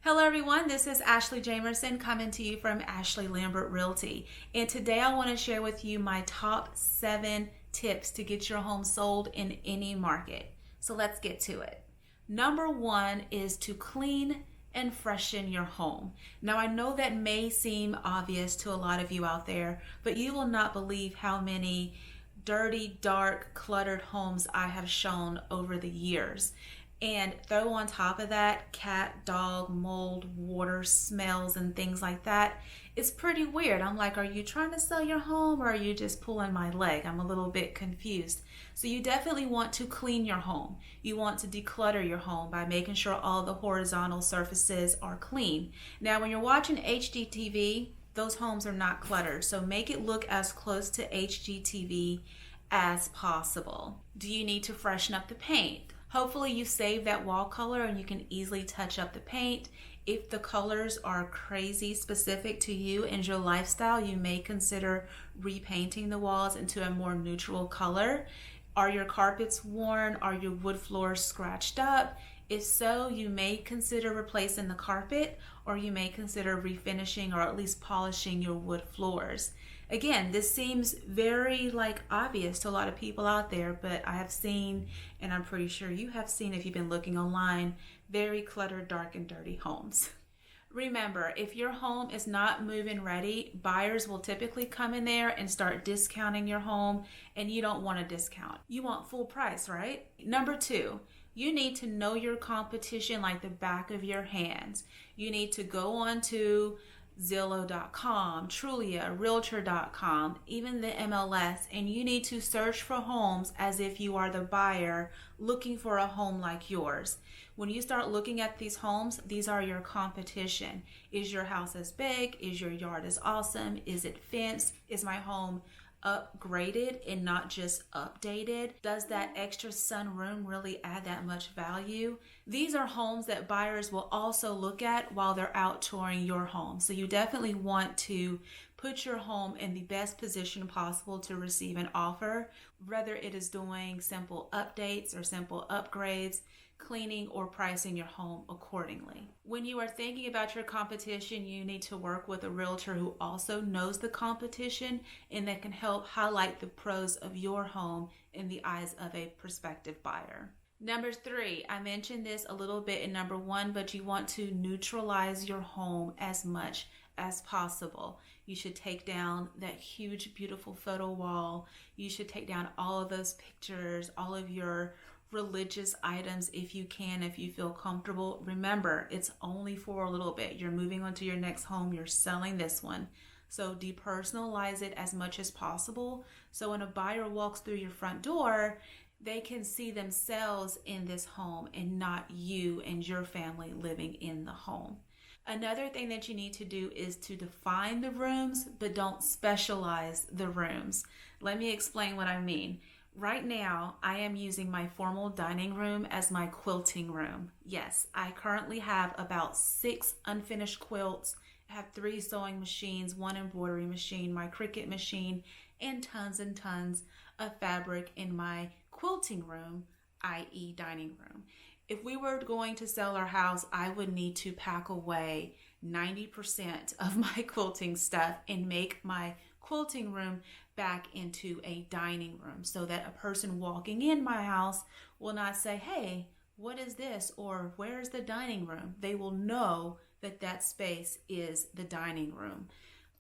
Hello everyone, this is Ashley Jamerson coming to you from Ashley Lambert Realty. And today I want to share with you my top 7 tips to get your home sold in any market. So let's get to it. Number 1 is to clean and freshen your home. Now I know that may seem obvious to a lot of you out there, but you will not believe how many dirty, dark, cluttered homes I have shown over the years. And throw on top of that cat, dog, mold, water, smells, and things like that. It's pretty weird. I'm like, are you trying to sell your home or are you just pulling my leg? I'm a little bit confused. So you definitely want to clean your home. You want to declutter your home by making sure all the horizontal surfaces are clean. Now, when you're watching HGTV, those homes are not cluttered. So make it look as close to HGTV as possible. Do you need to freshen up the paint? Hopefully you save that wall color and you can easily touch up the paint. If the colors are crazy specific to you and your lifestyle, you may consider repainting the walls into a more neutral color. Are your carpets worn? Are your wood floors scratched up? If so, you may consider replacing the carpet, or you may consider refinishing or at least polishing your wood floors. Again, this seems very obvious to a lot of people out there, but I have seen, and I'm pretty sure you have seen if you've been looking online, very cluttered, dark, and dirty homes. Remember, if your home is not move-in ready, buyers will typically come in there and start discounting your home, and you don't want a discount. You want full price, right? Number 2, you need to know your competition like the back of your hands. You need to go on to Zillow.com, Trulia, Realtor.com, even the MLS, and you need to search for homes as if you are the buyer looking for a home like yours. When you start looking at these homes, these are your competition. Is your house as big? Is your yard as awesome? Is it fenced? Is my home upgraded and not just updated? Does that extra sunroom really add that much value? These are homes that buyers will also look at while they're out touring your home. So you definitely want to put your home in the best position possible to receive an offer, whether it is doing simple updates or simple upgrades, cleaning, or pricing your home accordingly. When you are thinking about your competition, you need to work with a realtor who also knows the competition and that can help highlight the pros of your home in the eyes of a prospective buyer. Number 3, I mentioned this a little bit in number 1, but you want to neutralize your home as much as possible. You should take down that huge, beautiful photo wall. You should take down all of those pictures, all of your religious items if you can, if you feel comfortable. Remember, it's only for a little bit. You're moving on to your next home. You're selling this one. So depersonalize it as much as possible. So when a buyer walks through your front door, they can see themselves in this home and not you and your family living in the home. Another thing that you need to do is to define the rooms, but don't specialize the rooms. Let me explain what I mean. Right now, I am using my formal dining room as my quilting room. Yes, I currently have about 6 unfinished quilts. I have 3 sewing machines, 1 embroidery machine, my Cricut machine, and tons of fabric in my quilting room, i.e. dining room. If we were going to sell our house, I would need to pack away 90% of my quilting stuff and make my quilting room back into a dining room so that a person walking in my house will not say, hey, what is this? Or where's the dining room? They will know that that space is the dining room.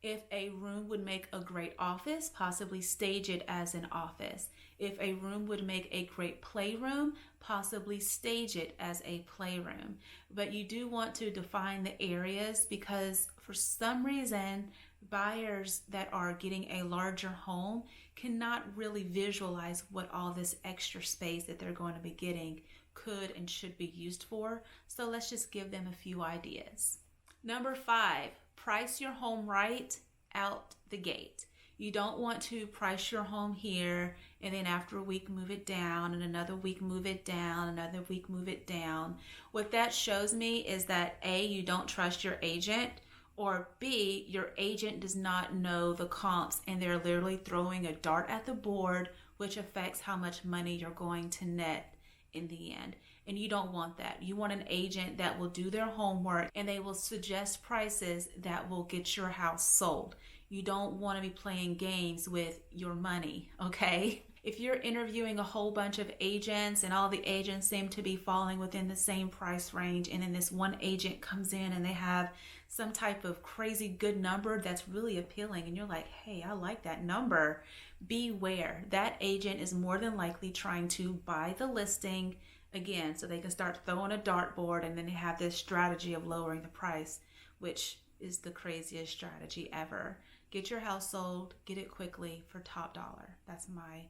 If a room would make a great office, possibly stage it as an office. If a room would make a great playroom, possibly stage it as a playroom. But you do want to define the areas because for some reason, buyers that are getting a larger home cannot really visualize what all this extra space that they're going to be getting could and should be used for. So let's just give them a few ideas. Number 5, price your home right out the gate. You don't want to price your home here and then after a week move it down and another week move it down, another week move it down. What that shows me is that A, you don't trust your agent, or B, your agent does not know the comps and they're literally throwing a dart at the board, which affects how much money you're going to net in the end. And you don't want that. You want an agent that will do their homework and they will suggest prices that will get your house sold. You don't want to be playing games with your money, okay? If you're interviewing a whole bunch of agents and all the agents seem to be falling within the same price range, and then this one agent comes in and they have some type of crazy good number that's really appealing and you're like, hey, I like that number, beware. That agent is more than likely trying to buy the listing again so they can start throwing a dartboard, and then they have this strategy of lowering the price, which is the craziest strategy ever. Get your house sold, get it quickly for top dollar. That's my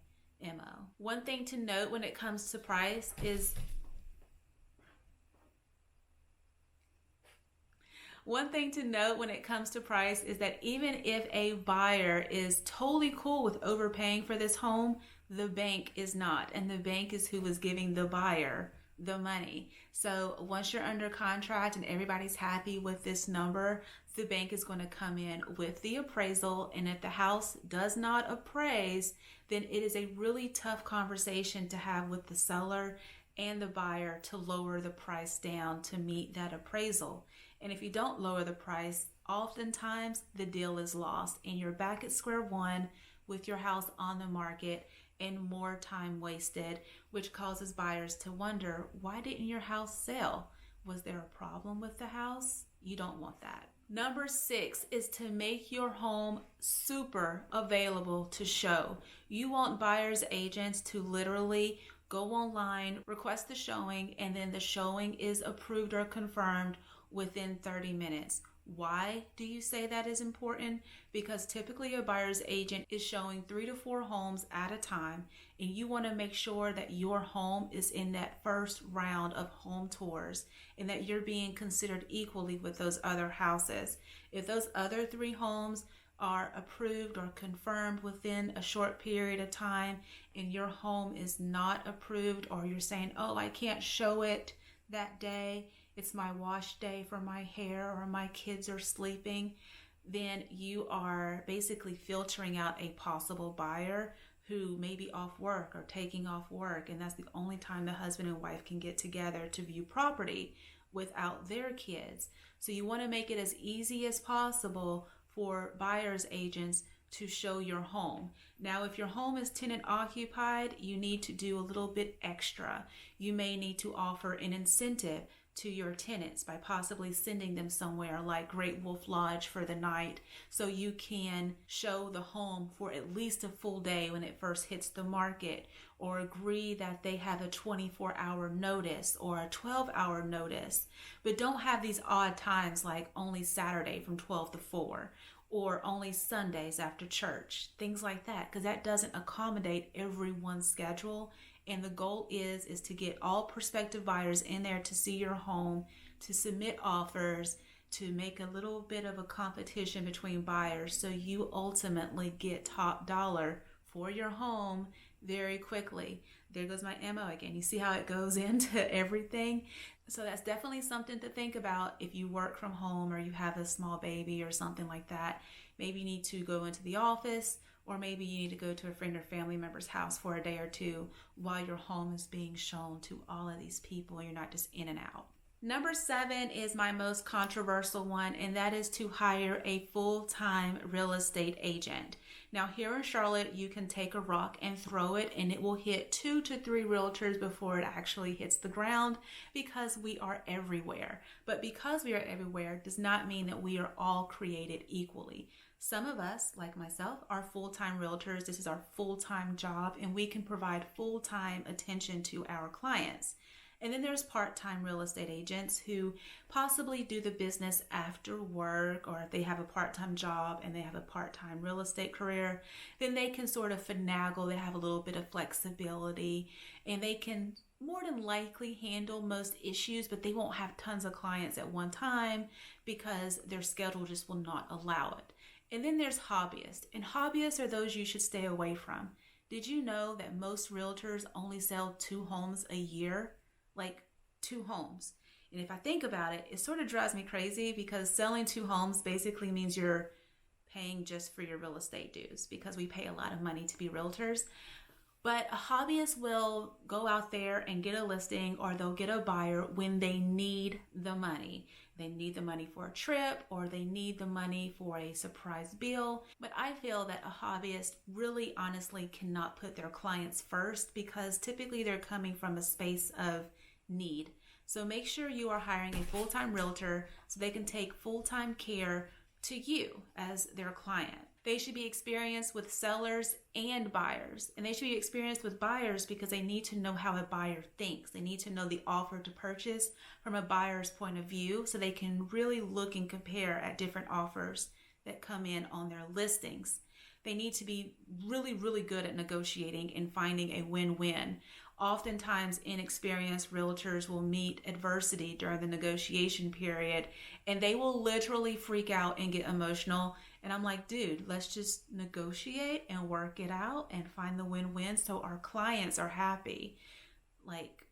MO. One thing to note when it comes to price is that even if a buyer is totally cool with overpaying for this home, the bank is not, and the bank is who is giving the buyer the money. So once you're under contract and everybody's happy with this number, the bank is going to come in with the appraisal, and if the house does not appraise, then it is a really tough conversation to have with the seller and the buyer to lower the price down to meet that appraisal. And if you don't lower the price, oftentimes the deal is lost and you're back at square one with your house on the market and more time wasted, which causes buyers to wonder, why didn't your house sell? Was there a problem with the house? You don't want that. Number 6 is to make your home super available to show. You want buyers agents to literally go online, request the showing, and then the showing is approved or confirmed within 30 minutes. Why do you say that is important? Because typically a buyer's agent is showing 3 to 4 homes at a time, and you want to make sure that your home is in that first round of home tours and that you're being considered equally with those other houses. If those other 3 homes are approved or confirmed within a short period of time and your home is not approved, or you're saying, oh, I can't show it that day, it's my wash day for my hair, or my kids are sleeping, then you are basically filtering out a possible buyer who may be off work or taking off work, and that's the only time the husband and wife can get together to view property without their kids. So you want to make it as easy as possible for buyer's agents to show your home. Now, if your home is tenant occupied, you need to do a little bit extra. You may need to offer an incentive to your tenants by possibly sending them somewhere like Great Wolf Lodge for the night, so you can show the home for at least a full day when it first hits the market, or agree that they have a 24-hour notice or a 12-hour notice. But don't have these odd times like only Saturday from 12 to 4 or only Sundays after church, things like that, because that doesn't accommodate everyone's schedule. And the goal is to get all prospective buyers in there to see your home, to submit offers, to make a little bit of a competition between buyers, so you ultimately get top dollar for your home very quickly. There goes my MO again. You see how it goes into everything? So that's definitely something to think about if you work from home or you have a small baby or something like that. Maybe you need to go into the office, or maybe you need to go to a friend or family member's house for a day or two while your home is being shown to all of these people. You're not just in and out. Number 7 is my most controversial one, and that is to hire a full-time real estate agent. Now, here in Charlotte, you can take a rock and throw it, and it will hit 2 to 3 realtors before it actually hits the ground, because we are everywhere. But because we are everywhere does not mean that we are all created equally. Some of us, like myself, are full-time realtors. This is our full-time job, and we can provide full-time attention to our clients. And then there's part-time real estate agents who possibly do the business after work, or if they have a part-time job and they have a part-time real estate career, then they can sort of finagle. They have a little bit of flexibility, and they can more than likely handle most issues, but they won't have tons of clients at one time because their schedule just will not allow it. And then there's hobbyists, and hobbyists are those you should stay away from. Did you know that most realtors only sell 2 homes a year? Like 2 homes. And if I think about it, it sort of drives me crazy, because selling 2 homes basically means you're paying just for your real estate dues, because we pay a lot of money to be realtors. But a hobbyist will go out there and get a listing, or they'll get a buyer when they need the money. They need the money for a trip, or they need the money for a surprise bill. But I feel that a hobbyist really honestly cannot put their clients first, because typically they're coming from a space of need. So make sure you are hiring a full-time realtor so they can take full-time care to you as their client. They should be experienced with sellers and buyers. And they should be experienced with buyers because they need to know how a buyer thinks. They need to know the offer to purchase from a buyer's point of view, so they can really look and compare at different offers that come in on their listings. They need to be really, really good at negotiating and finding a win-win. Oftentimes, inexperienced realtors will meet adversity during the negotiation period, and they will literally freak out and get emotional. And I'm like, dude, let's just negotiate and work it out and find the win-win so our clients are happy. Like,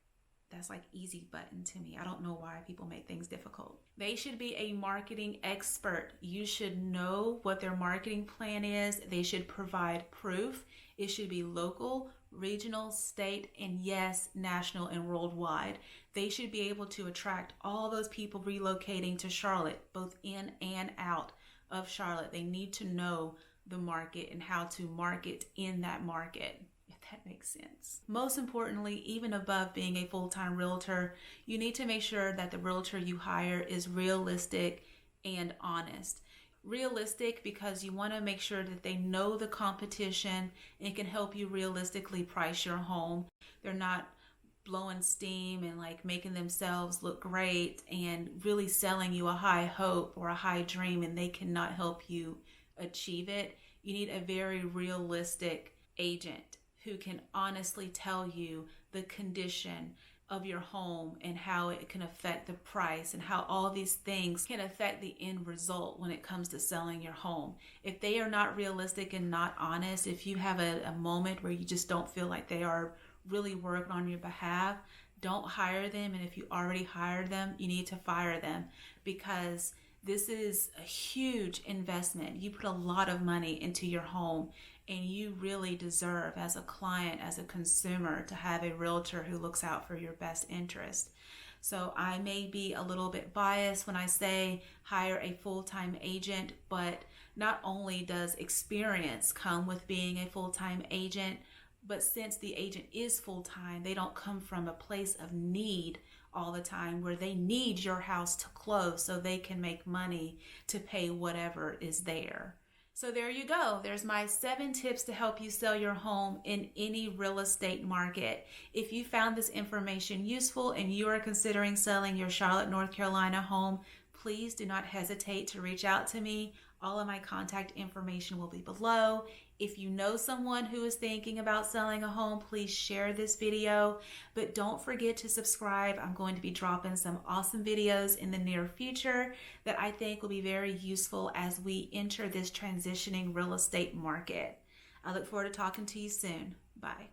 that's like easy button to me. I don't know why people make things difficult. They should be a marketing expert. You should know what their marketing plan is. They should provide proof. It should be local, regional, state, and yes, national and worldwide. They should be able to attract all those people relocating to Charlotte, both in and out of Charlotte. They need to know the market and how to market in that market, if that makes sense. Most importantly, even above being a full-time realtor, you need to make sure that the realtor you hire is realistic and honest. Realistic because you want to make sure that they know the competition and can help you realistically price your home. They're not blowing steam and like making themselves look great and really selling you a high hope or a high dream, and they cannot help you achieve it. You need a very realistic agent who can honestly tell you the condition of your home and how it can affect the price and how all these things can affect the end result when it comes to selling your home. If they are not realistic and not honest, if you have a moment where you just don't feel like they are really working on your behalf, don't hire them. And if you already hired them, you need to fire them, because this is a huge investment. You put a lot of money into your home, and you really deserve, as a client, as a consumer, to have a realtor who looks out for your best interest. So I may be a little bit biased when I say hire a full-time agent, but not only does experience come with being a full-time agent, but since the agent is full-time, they don't come from a place of need all the time where they need your house to close so they can make money to pay whatever is there. So there you go. There's my 7 tips to help you sell your home in any real estate market. If you found this information useful and you are considering selling your Charlotte, North Carolina home, please do not hesitate to reach out to me. All of my contact information will be below. If you know someone who is thinking about selling a home, please share this video. But don't forget to subscribe. I'm going to be dropping some awesome videos in the near future that I think will be very useful as we enter this transitioning real estate market. I look forward to talking to you soon. Bye.